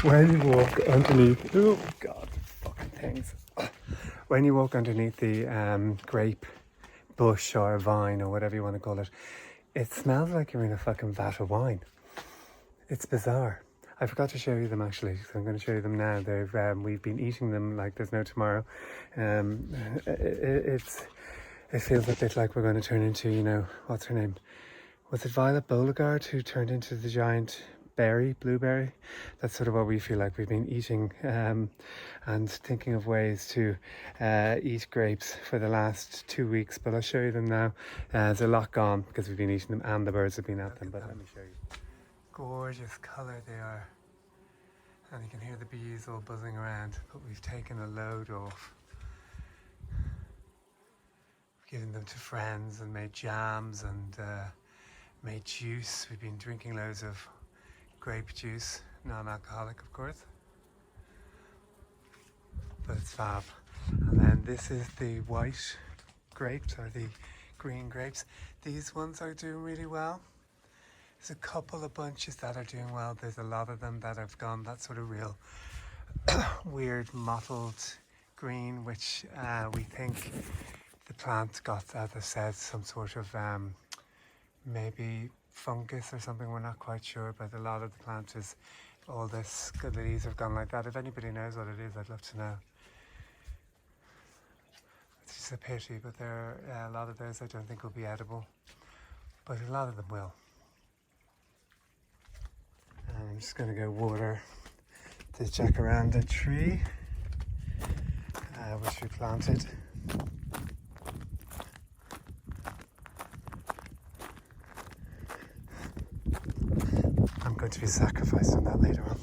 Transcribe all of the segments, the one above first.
When you walk underneath, oh god, fucking things. When you walk underneath the grape bush or vine or whatever you want to call it, it smells like you're in a fucking vat of wine. It's bizarre. I forgot to show you them actually, so I'm going to show you them now. We've been eating them like there's no tomorrow. It feels a bit like we're going to turn into, you know, what's her name? Was it Violet Beauregard who turned into the giant blueberry? That's sort of what we feel like. We've been eating and thinking of ways to eat grapes for the last 2 weeks, but I'll show you them now. There's a lot gone because we've been eating them and the birds have been at them, but let me show you. Gorgeous colour they are, and you can hear the bees all buzzing around, but we've taken a load off. We've given them to friends and made jams and made juice. We've been drinking loads of grape juice, non-alcoholic of course, but it's fab. And then this is the white grapes, or the green grapes. These ones are doing really well. There's a couple of bunches that are doing well. There's a lot of them that have gone that sort of real weird mottled green, which we think the plant got, as I said, some sort of maybe fungus or something. We're not quite sure, but a lot of the plant is, all this, the leaves have gone like that. If anybody knows what it is, I'd love to know. It's just a pity, but there are a lot of those I don't think will be edible, but a lot of them will. I'm just going to go water the jacaranda tree, which we planted. I'm going to be sacrificed on that later on.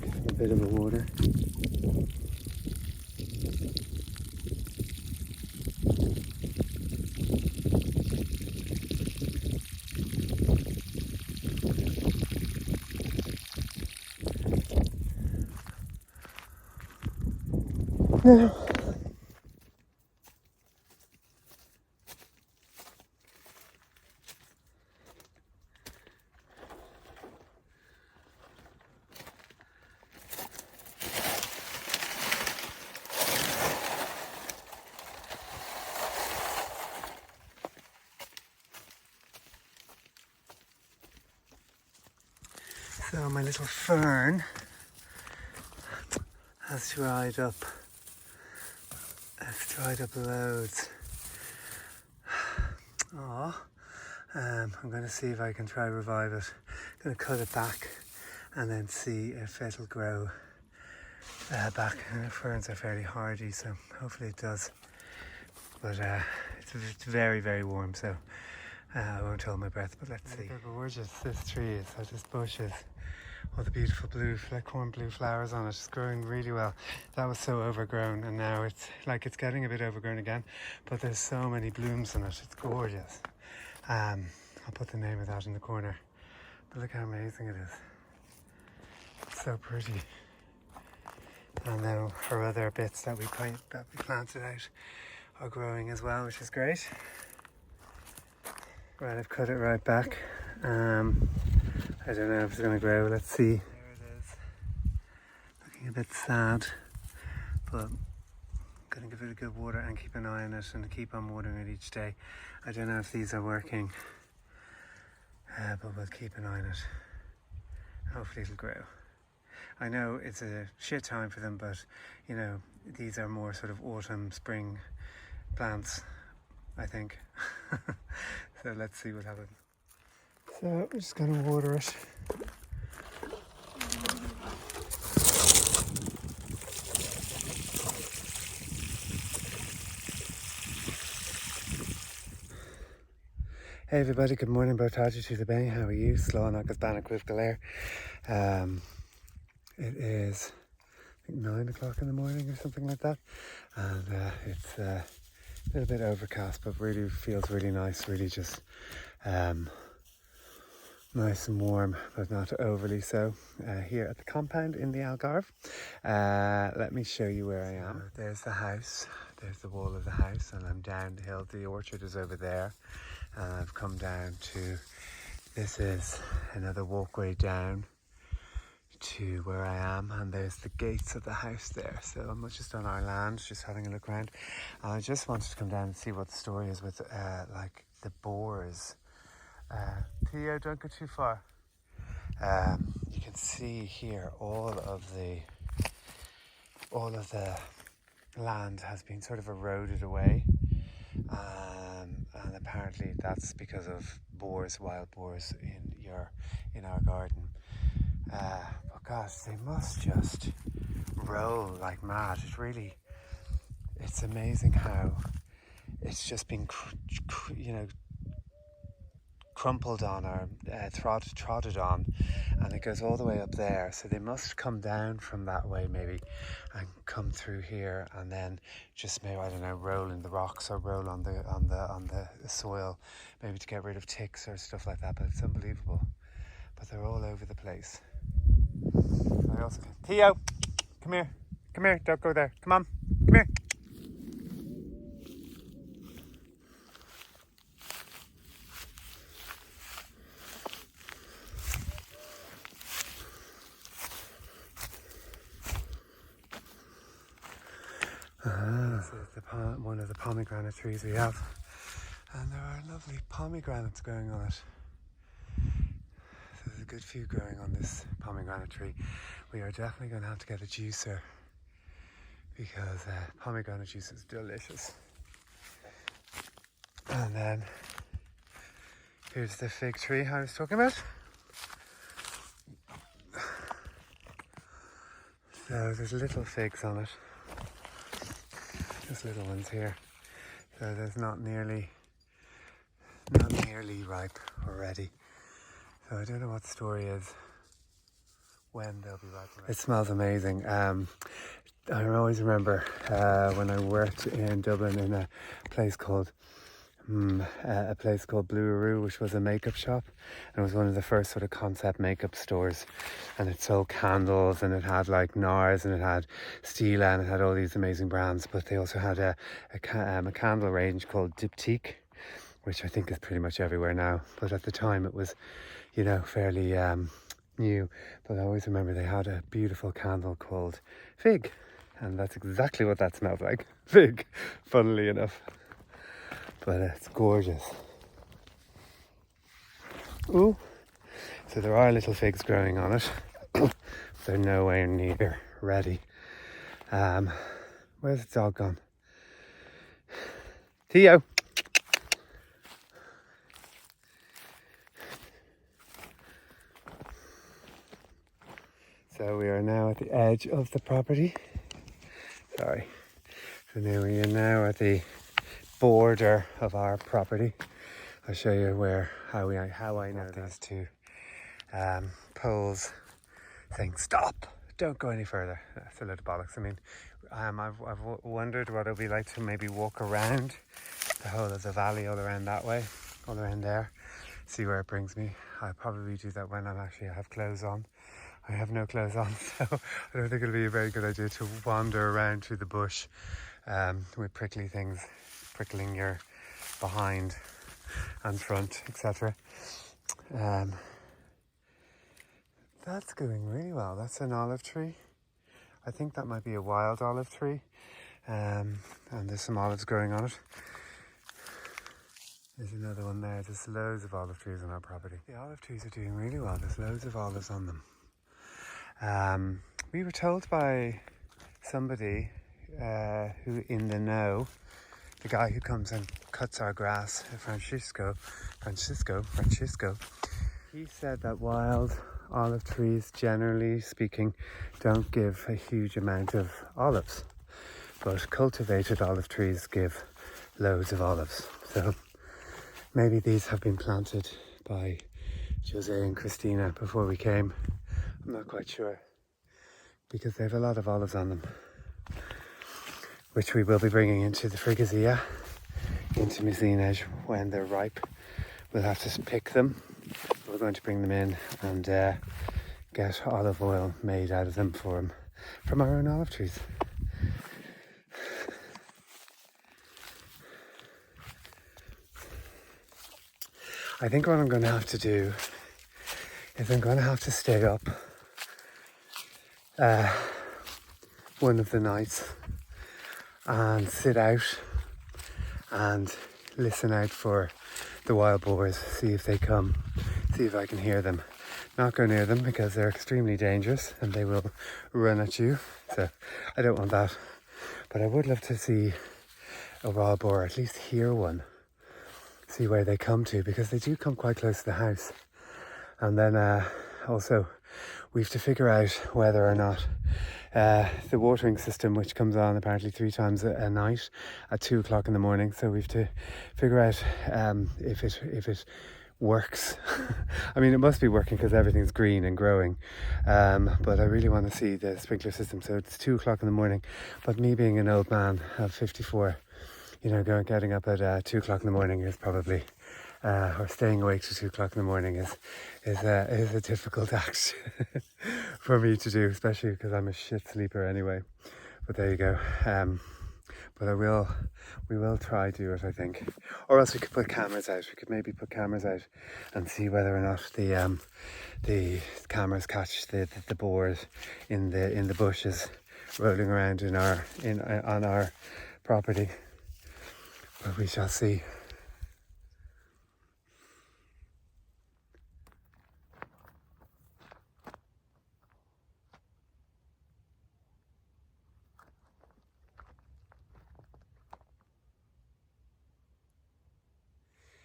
Give him a bit of a water. No. So my little fern has dried up. It's dried up loads. I'm going to see if I can try revive it. I'm going to cut it back and then see if it'll grow back. Ferns are fairly hardy, so hopefully it does. But it's very, very warm, so I won't hold my breath, but let's see. Look how gorgeous this tree is, or this bush is. All the beautiful blue, corn blue flowers on it. It's growing really well. That was so overgrown, and now it's getting a bit overgrown again, but there's so many blooms in it. It's gorgeous. I'll put the name of that in the corner, but look how amazing it is. It's so pretty. And now our other bits that we planted out are growing as well, which is great. Right, I've cut it right back. I don't know if it's going to grow. Let's see. There it is. Looking a bit sad, but I'm going to give it a good water and keep an eye on it and keep on watering it each day. I don't know if these are working, but we'll keep an eye on it. Hopefully it'll grow. I know it's a shit time for them, but you know, these are more sort of autumn, spring plants, I think. So let's see what happens. So we're just going to water it. Hey everybody, good morning, Botaji to the Bay. How are you? Slán agus Banach with Galer. It is, I think, 9 o'clock in the morning or something like that. And it's a little bit overcast, but really feels really nice, really just nice and warm, but not overly so, here at the compound in the Algarve. Let me show you where I am. There's the house. there's the wall of the house, and I'm down the hill. The orchard is over there, and I've come down to, this is another walkway down to where I am, and there's the gates of the house there. So I'm just on our land, just having a look around. And I just wanted to come down and see what the story is with like the boars. Theo, don't go too far. You can see here all of the land has been sort of eroded away, and apparently that's because of boars, wild boars in our garden. But gosh, they must just roll like mad. It's amazing how it's just been crumpled on or trodden on, and it goes all the way up there. So they must come down from that way maybe and come through here, and then just maybe, I don't know, roll in the rocks or roll on the soil, maybe to get rid of ticks or stuff like that. But it's unbelievable. But they're all over the place. I also Theo, come here, don't go there. Come on, come here. This is one of the pomegranate trees we have, and there are lovely pomegranates growing on it. So there's a good few growing on this pomegranate tree. We are definitely going to have to get a juicer, because pomegranate juice is delicious. And then here's the fig tree I was talking about. So there's little figs on it. Just little ones here. So there's not nearly ripe or ready. So I don't know what the story is when they'll be ripe. It smells amazing. I always remember when I worked in Dublin in a place called Blue, which was a makeup shop, and it was one of the first sort of concept makeup stores, and it sold candles, and it had like NARS, and it had Stila, and it had all these amazing brands. But they also had a candle range called Diptyque, which I think is pretty much everywhere now, but at the time it was, fairly new. But I always remember they had a beautiful candle called Fig, and that's exactly what that smelled like. Fig, funnily enough. But it's gorgeous. Ooh. So there are little figs growing on it. They're nowhere near ready. Where's the dog gone? Theo! So we are now at the edge of the property. Sorry. So now we are now at the border of our property. I'll show you how I know these two poles saying stop, don't go any further. That's a load of bollocks. I mean, I've wondered what it'll be like to maybe walk around the whole of the valley, all around that way, all around there, see where it brings me. I'll probably do that when I have clothes on. I have no clothes on, so I don't think it'll be a very good idea to wander around through the bush with prickly things prickling your behind and front, etc. That's going really well. That's an olive tree. I think that might be a wild olive tree, and there's some olives growing on it. There's another one there. There's loads of olive trees on our property. The olive trees are doing really well. There's loads of olives on them. We were told by somebody who in the know, the guy who comes and cuts our grass, Francisco, he said that wild olive trees, generally speaking, don't give a huge amount of olives, but cultivated olive trees give loads of olives. So maybe these have been planted by Jose and Christina before we came. I'm not quite sure, because they have a lot of olives on them, which we will be bringing into the Frigazia, into Muslin when they're ripe. We'll have to pick them. We're going to bring them in and get olive oil made out of them from our own olive trees. I think what I'm going to have to do is I'm going to have to stay up one of the nights and sit out and listen out for the wild boars, see if they come, see if I can hear them. Not go near them because they're extremely dangerous and they will run at you, so I don't want that. But I would love to see a wild boar, at least hear one, see where they come to, because they do come quite close to the house. And then also we have to figure out whether or not the watering system, which comes on apparently 3 times a night at 2 o'clock in the morning, so we have to figure out if it works. I mean, it must be working because everything's green and growing, but I really want to see the sprinkler system. So it's 2 o'clock in the morning, but me being an old man of 54, you know, getting up at 2 o'clock in the morning is probably or staying awake till 2 o'clock in the morning is a difficult act for me to do, especially because I'm a shit sleeper anyway. But there you go. But we will try do it, I think. Or else we could put cameras out. We could maybe put cameras out and see whether or not the cameras catch the boars in the bushes rolling around on our property. But we shall see.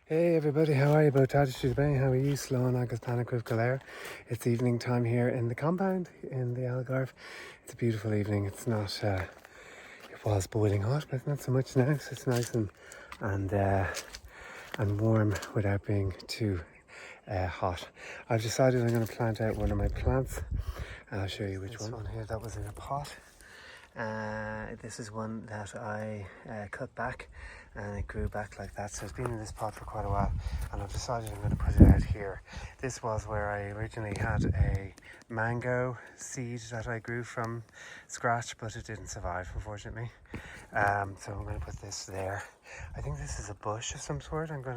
Hey everybody, how are you? Botátis to the Bay. How are you? Slán agus Panic with Galair. It's evening time here in the compound in the Algarve. It's a beautiful evening. It's not, it was boiling hot, but it's not so much now. So it's nice and warm without being too hot. I've decided I'm going to plant out one of my plants. I'll show you which one. This one here, that was in a pot. This is one that I cut back and it grew back like that, so it's been in this pot for quite a while, and I've decided I'm going to put it out here. This was where I originally had a mango seed that I grew from scratch, but it didn't survive, unfortunately. So I'm going to put this there. I think this is a bush of some sort. I'm going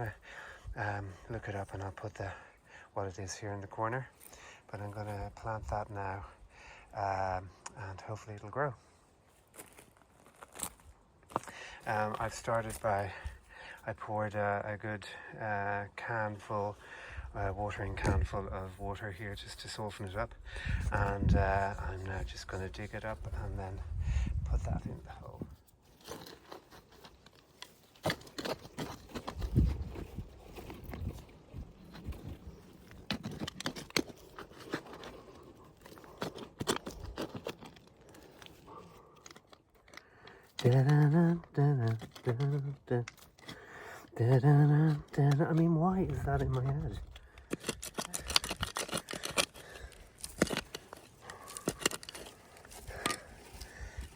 to look it up and I'll put what it is here in the corner, but I'm going to plant that now, and hopefully it'll grow. I've started by, I poured a good watering can full of water here just to soften it up, and I'm now just going to dig it up and then put that in the hole. I mean, why is that in my head?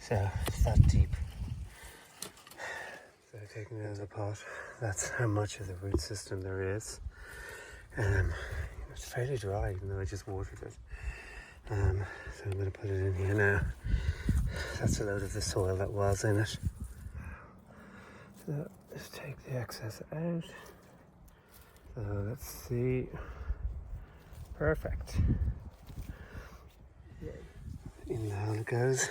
So it's that deep. So taking it out of the pot, that's how much of the root system there is. It's fairly dry, even though I just watered it. So I'm going to put it in here now. That's a load of the soil that was in it. So let's take the excess out. So let's see. Perfect. In the hole it goes.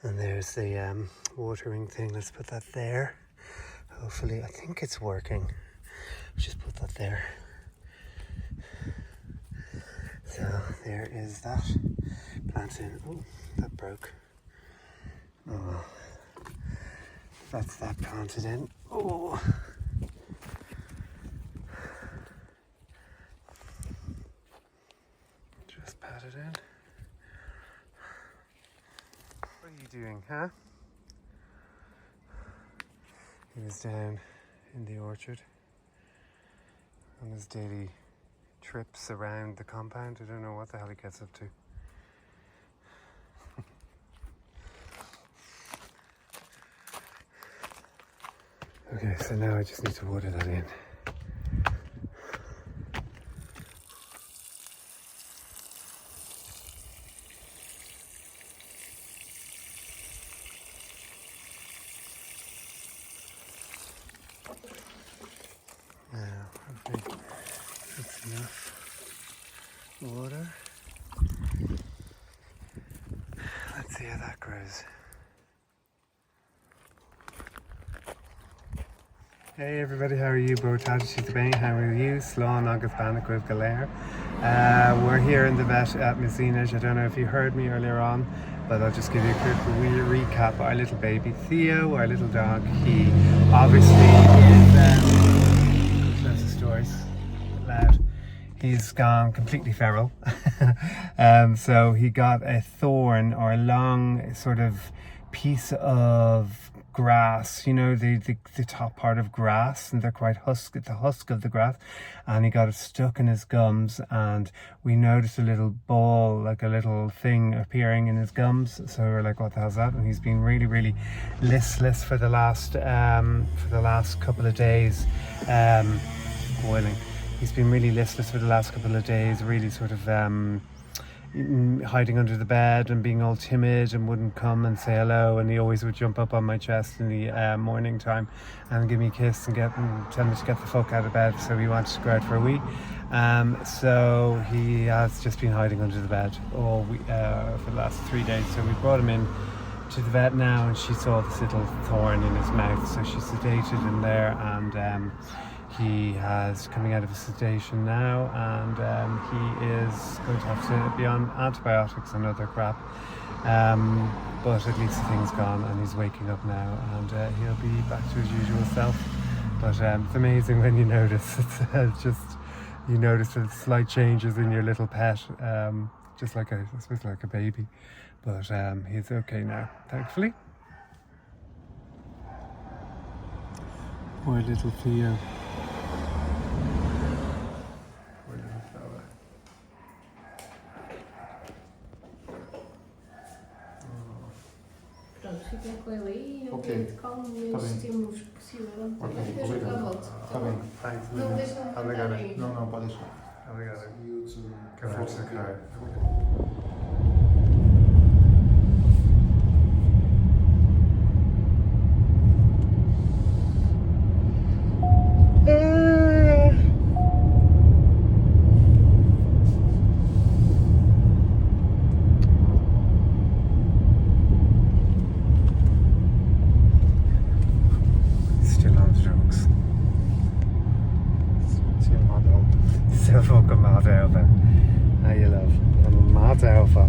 And there's the watering thing. Let's put that there. Hopefully, I think it's working. Just put that there. So there is that plant in. Oh, that broke. Oh well. That's that planted in. Oh. Just pat it in. What are you doing, huh? He was down in the orchard on his daily trips around the compound. I don't know what the hell he gets up to. Okay, so now I just need to water that in. hopefully that's enough water. Let's see how that grows. Hey everybody, how are you? How are you? Slán agus Banacrib Galer. We're here in the vet at Mazinage. I don't know if you heard me earlier on, but I'll just give you a quick recap. Our little baby Theo, our little dog, he obviously is lots of stories loud. He's gone completely feral. So he got a thorn or a long sort of piece of grass, you know, the top part of grass, and they're quite the husk of the grass, and he got it stuck in his gums, and we noticed a little ball, like a little thing appearing in his gums, so we were like, what the hell's that? And he's been really listless for the last couple of days, boiling. He's been really listless for the last couple of days, really sort of hiding under the bed and being all timid and wouldn't come and say hello, and he always would jump up on my chest in the morning time and give me a kiss and tell me to get the fuck out of bed, so he wanted to go out for a wee. So he has just been hiding under the bed for the last 3 days, so we brought him in to the vet now, and she saw this little thorn in his mouth, so she sedated him there, and he has coming out of his sedation now, and he is going to have to be on antibiotics and other crap, but at least the thing's gone and he's waking up now, and he'll be back to his usual self. But it's amazing when you notice, it's just, you notice the slight changes in your little pet, just like I suppose like a baby, but he's okay now, thankfully. Poor little Theo. Fiquem com ele aí, eu Ok. tento com menos estímulos possível. Ok, Depois eu já volto. Está bem. Não deixa-me Obrigado. aí. Não, pode deixar. Obrigado. You to Go ahead. focus on the car. Still on the drugs. Still mad over. Still fucking mad over. How you love? I'm mad over.